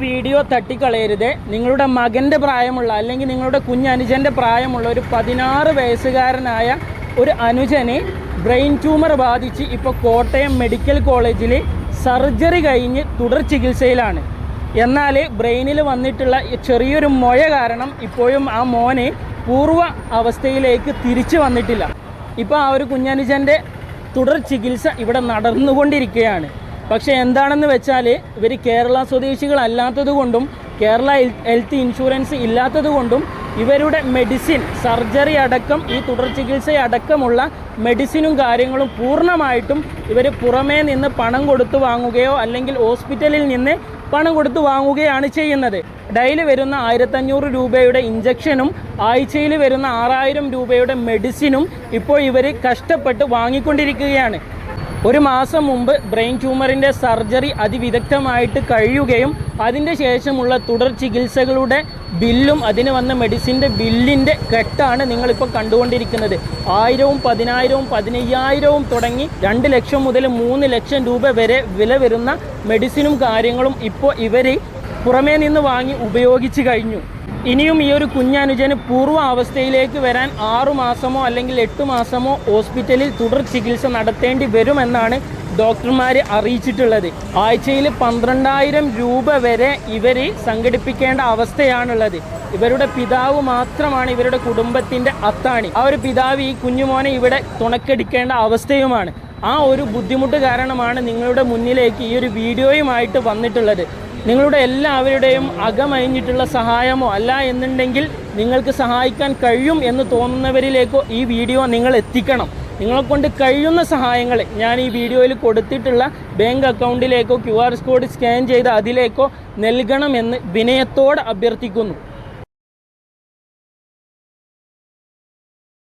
Video തട്ടിക്കളയരുത്. നിങ്ങളുടെ മകൻ്റെ പ്രായമുള്ള അല്ലെങ്കിൽ നിങ്ങളുടെ കുഞ്ഞനുജൻ്റെ പ്രായമുള്ള ഒരു 16 വയസ്സുകാരനായ ഒരു അനുജനെ ബ്രെയിൻ ട്യൂമർ ബാധിച്ച് ഇപ്പോൾ കോട്ടയം മെഡിക്കൽ കോളേജിൽ സർജറി കഴിഞ്ഞ് തുടർ ചികിത്സയിലാണ്. എന്നാൽ ബ്രെയിനിൽ വന്നിട്ടുള്ള ചെറിയൊരു മുഴ കാരണം ഇപ്പോഴും ആ മോനെ പൂർവ്വ അവസ്ഥയിലേക്ക് തിരിച്ചു വന്നിട്ടില്ല. ഇപ്പോൾ ആ ഒരു കുഞ്ഞനുജൻ്റെ തുടർ ചികിത്സ ഇവിടെ നടന്നുകൊണ്ടിരിക്കുകയാണ്. പക്ഷേ എന്താണെന്ന് വെച്ചാൽ ഇവർ കേരള സ്വദേശികളല്ലാത്തത് കൊണ്ടും കേരള ഹെൽത്ത് ഇൻഷുറൻസ് ഇല്ലാത്തത് കൊണ്ടും ഇവരുടെ മെഡിസിൻ സർജറി അടക്കം ഈ തുടർ ചികിത്സയടക്കമുള്ള മെഡിസിനും കാര്യങ്ങളും പൂർണ്ണമായിട്ടും ഇവർ പുറമേ നിന്ന് പണം കൊടുത്തു വാങ്ങുകയോ അല്ലെങ്കിൽ ഹോസ്പിറ്റലിൽ നിന്ന് പണം കൊടുത്തു വാങ്ങുകയാണ് ചെയ്യുന്നത്. ഡെയിലി വരുന്ന 1500 രൂപയുടെ ഇഞ്ചക്ഷനും ആഴ്ചയിൽ വരുന്ന 6000 രൂപയുടെ മെഡിസിനും ഇപ്പോൾ ഇവർ കഷ്ടപ്പെട്ട് വാങ്ങിക്കൊണ്ടിരിക്കുകയാണ്. ഒരു മാസം മുമ്പ് ബ്രെയിൻ ട്യൂമറിൻ്റെ സർജറി അതിവിദഗ്ധമായിട്ട് കഴിയുകയും അതിൻ്റെ ശേഷമുള്ള തുടർ ചികിത്സകളുടെ ബില്ലും അതിന് വന്ന മെഡിസിൻ്റെ ബില്ലിൻ്റെ കെട്ടാണ് നിങ്ങളിപ്പോൾ കണ്ടുകൊണ്ടിരിക്കുന്നത്. 1000, 10000, 15000 തുടങ്ങി 2 ലക്ഷം മുതൽ 3 ലക്ഷം രൂപ വരെ വില വരുന്ന മെഡിസിനും കാര്യങ്ങളും ഇപ്പോൾ ഇവർ പുറമേ നിന്ന് വാങ്ങി ഉപയോഗിച്ച് കഴിഞ്ഞു. ഇനിയും ഈ ഒരു കുഞ്ഞനുജന് പൂർവ്വ അവസ്ഥയിലേക്ക് വരാൻ 6 മാസമോ അല്ലെങ്കിൽ 8 മാസമോ ഹോസ്പിറ്റലിൽ തുടർ ചികിത്സ നടത്തേണ്ടി വരുമെന്നാണ് ഡോക്ടർമാർ അറിയിച്ചിട്ടുള്ളത്. ആഴ്ചയിൽ 12000 രൂപ വരെ ഇവർ സംഘടിപ്പിക്കേണ്ട അവസ്ഥയാണുള്ളത്. ഇവരുടെ പിതാവ് മാത്രമാണ് ഇവരുടെ കുടുംബത്തിൻ്റെ അത്താണി. ആ ഒരു പിതാവ് ഈ കുഞ്ഞുമോനെ ഇവിടെ തുണക്കെടുക്കേണ്ട അവസ്ഥയുമാണ്. ആ ഒരു ബുദ്ധിമുട്ട് കാരണമാണ് നിങ്ങളുടെ മുന്നിലേക്ക് ഈ ഒരു വീഡിയോയുമായിട്ട് വന്നിട്ടുള്ളത്. നിങ്ങളുടെ എല്ലാവരുടെയും അകമഴിഞ്ഞിട്ടുള്ള സഹായമോ അല്ല എന്നുണ്ടെങ്കിൽ നിങ്ങൾക്ക് സഹായിക്കാൻ കഴിയും എന്ന് തോന്നുന്നവരിലേക്കോ ഈ വീഡിയോ നിങ്ങൾ എത്തിക്കണം. നിങ്ങളെക്കൊണ്ട് കഴിയുന്ന സഹായങ്ങൾ ഞാൻ ഈ വീഡിയോയിൽ കൊടുത്തിട്ടുള്ള ബാങ്ക് അക്കൗണ്ടിലേക്കോ QR കോഡ് സ്കാൻ ചെയ്ത് അതിലേക്കോ നൽകണമെന്ന് വിനയത്തോടെ അഭ്യർത്ഥിക്കുന്നു.